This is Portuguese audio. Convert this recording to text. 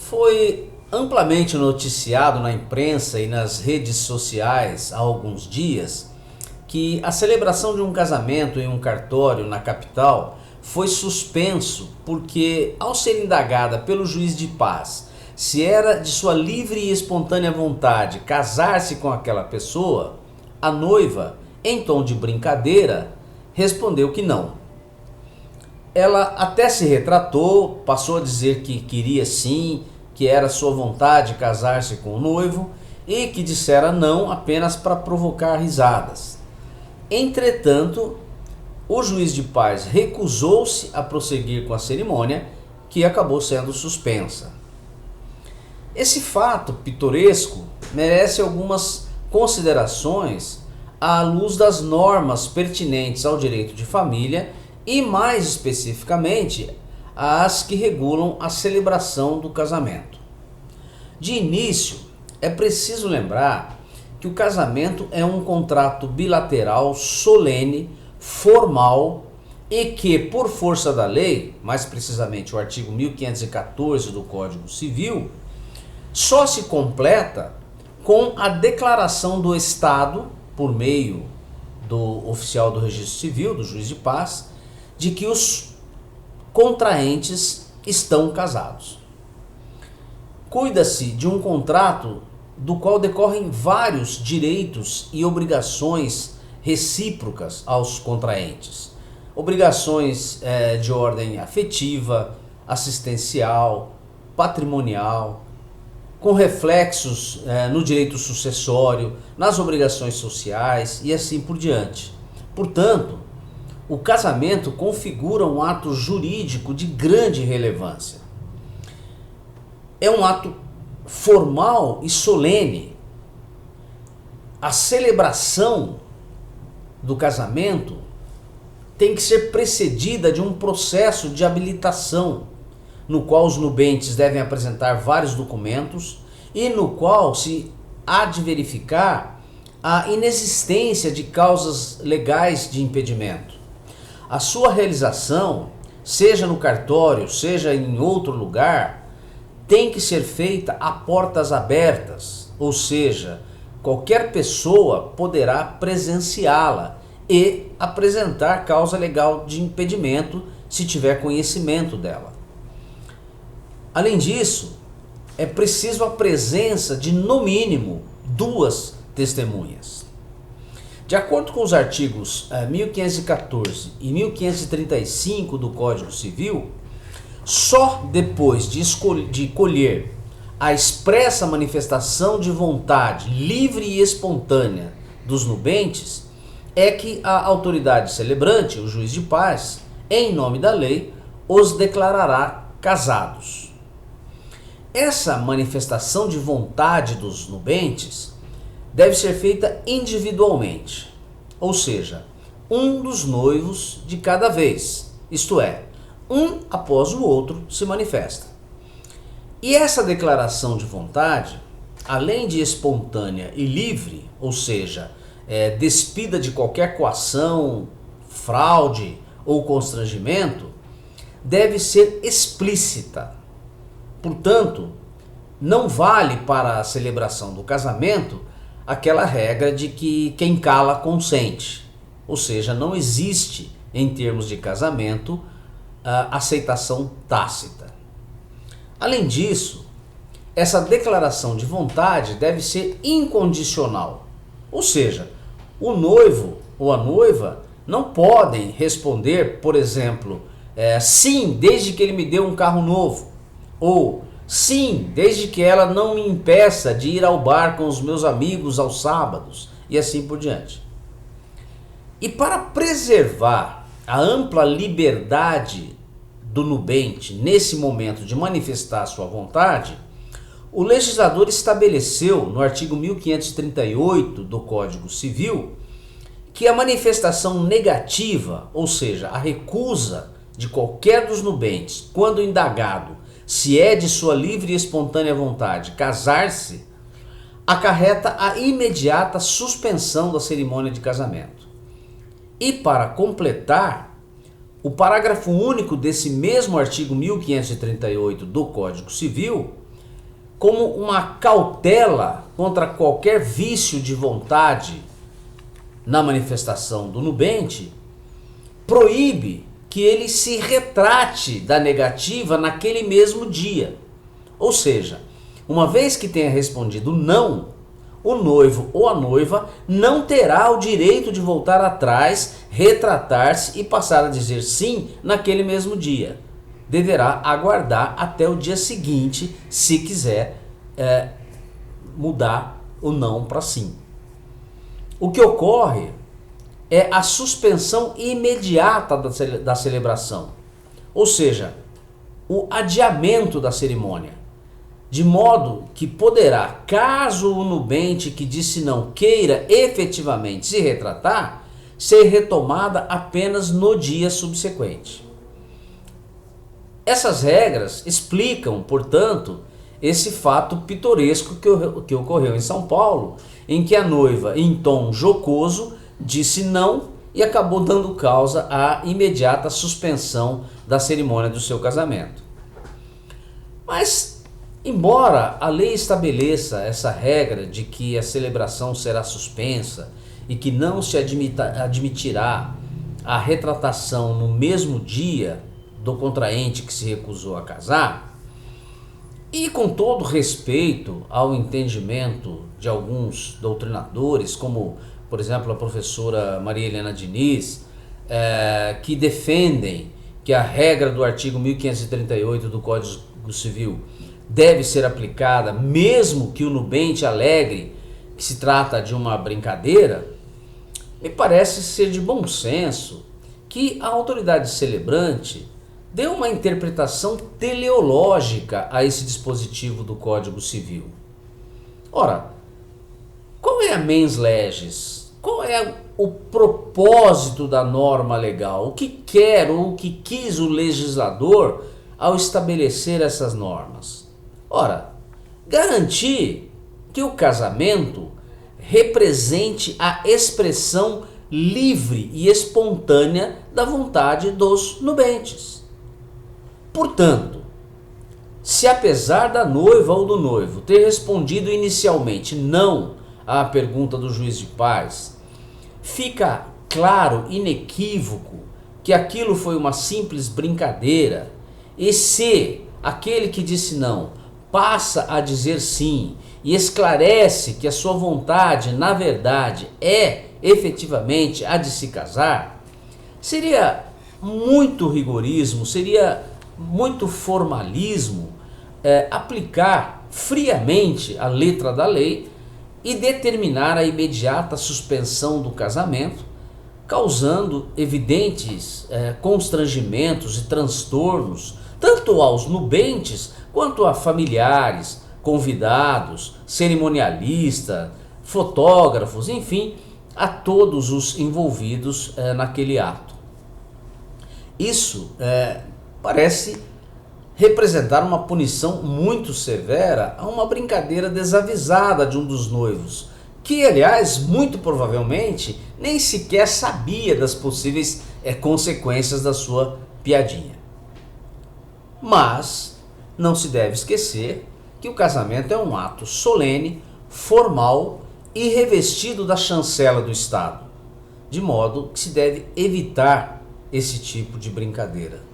Foi amplamente noticiado na imprensa e nas redes sociais há alguns dias que a celebração de um casamento em um cartório na capital foi suspenso porque, ao ser indagada pelo juiz de paz se era de sua livre e espontânea vontade casar-se com aquela pessoa, a noiva, em tom de brincadeira, respondeu que não. Ela até se retratou, passou a dizer que queria sim, que era sua vontade casar-se com o noivo e que dissera não apenas para provocar risadas. Entretanto, o juiz de paz recusou-se a prosseguir com a cerimônia, que acabou sendo suspensa. Esse fato pitoresco merece algumas considerações à luz das normas pertinentes ao direito de família e, mais especificamente, as que regulam a celebração do casamento. De início, é preciso lembrar que o casamento é um contrato bilateral solene, formal e que, por força da lei, mais precisamente o artigo 1514 do Código Civil, só se completa com a declaração do Estado, por meio do oficial do registro civil, do juiz de paz, de que os contraentes estão casados. Cuida-se de um contrato do qual decorrem vários direitos e obrigações recíprocas aos contraentes. Obrigações de ordem afetiva, assistencial, patrimonial, com reflexos no direito sucessório, nas obrigações sociais e assim por diante. Portanto, o casamento configura um ato jurídico de grande relevância. É um ato formal e solene. A celebração do casamento tem que ser precedida de um processo de habilitação, no qual os nubentes devem apresentar vários documentos e no qual se há de verificar a inexistência de causas legais de impedimento. A sua realização, seja no cartório, seja em outro lugar, tem que ser feita a portas abertas, ou seja, qualquer pessoa poderá presenciá-la e apresentar causa legal de impedimento se tiver conhecimento dela. Além disso, é preciso a presença de, no mínimo, 2 testemunhas. De acordo com os artigos 1514 e 1535 do Código Civil, só depois de colher a expressa manifestação de vontade livre e espontânea dos nubentes é que a autoridade celebrante, o juiz de paz, em nome da lei, os declarará casados. Essa manifestação de vontade dos nubentes deve ser feita individualmente, ou seja, um dos noivos de cada vez, isto é, um após o outro se manifesta. E essa declaração de vontade, além de espontânea e livre, ou seja, despida de qualquer coação, fraude ou constrangimento, deve ser explícita. Portanto, não vale para a celebração do casamento aquela regra de que quem cala consente. Ou seja, não existe, em termos de casamento, a aceitação tácita. Além disso, essa declaração de vontade deve ser incondicional. Ou seja, o noivo ou a noiva não podem responder, por exemplo, sim, desde que ele me dê um carro novo. Ou sim, desde que ela não me impeça de ir ao bar com os meus amigos aos sábados, e assim por diante. E para preservar a ampla liberdade do nubente nesse momento de manifestar sua vontade, o legislador estabeleceu no artigo 1538 do Código Civil que a manifestação negativa, ou seja, a recusa de qualquer dos nubentes, quando indagado se é de sua livre e espontânea vontade casar-se, acarreta a imediata suspensão da cerimônia de casamento. E para completar, o parágrafo único desse mesmo artigo 1538 do Código Civil como uma cautela contra qualquer vício de vontade na manifestação do nubente, proíbe que ele se retrate da negativa naquele mesmo dia. Ou seja, uma vez que tenha respondido não, o noivo ou a noiva não terá o direito de voltar atrás, retratar-se e passar a dizer sim naquele mesmo dia. Deverá aguardar até o dia seguinte, se quiser mudar o não para sim. O que ocorre é a suspensão imediata da celebração, ou seja, o adiamento da cerimônia, de modo que poderá, caso o nubente que disse não queira efetivamente se retratar, ser retomada apenas no dia subsequente. Essas regras explicam, portanto, esse fato pitoresco que ocorreu em São Paulo, em que a noiva, em tom jocoso, disse não e acabou dando causa à imediata suspensão da cerimônia do seu casamento. Mas, embora a lei estabeleça essa regra de que a celebração será suspensa e que não se admitirá a retratação no mesmo dia do contraente que se recusou a casar, e com todo respeito ao entendimento de alguns doutrinadores, como, por exemplo, a professora Maria Helena Diniz, que defendem que a regra do artigo 1538 do Código Civil deve ser aplicada mesmo que o nubente alegre que se trata de uma brincadeira, me parece ser de bom senso que a autoridade celebrante dê uma interpretação teleológica a esse dispositivo do Código Civil. Ora, qual é a mens legis? Qual é o propósito da norma legal? O que quer ou o que quis o legislador ao estabelecer essas normas? Ora, garantir que o casamento represente a expressão livre e espontânea da vontade dos nubentes. Portanto, se apesar da noiva ou do noivo ter respondido inicialmente não à pergunta do juiz de paz, fica claro, inequívoco, que aquilo foi uma simples brincadeira, e se aquele que disse não passa a dizer sim e esclarece que a sua vontade, na verdade, é efetivamente a de se casar, seria muito rigorismo, seria muito formalismo aplicar friamente a letra da lei e determinar a imediata suspensão do casamento, causando evidentes constrangimentos e transtornos, tanto aos nubentes quanto a familiares, convidados, cerimonialistas, fotógrafos, enfim, a todos os envolvidos naquele ato. Isso parece representar uma punição muito severa a uma brincadeira desavisada de um dos noivos, que, aliás, muito provavelmente nem sequer sabia das possíveis consequências da sua piadinha. Mas não se deve esquecer que o casamento é um ato solene, formal e revestido da chancela do Estado, de modo que se deve evitar esse tipo de brincadeira.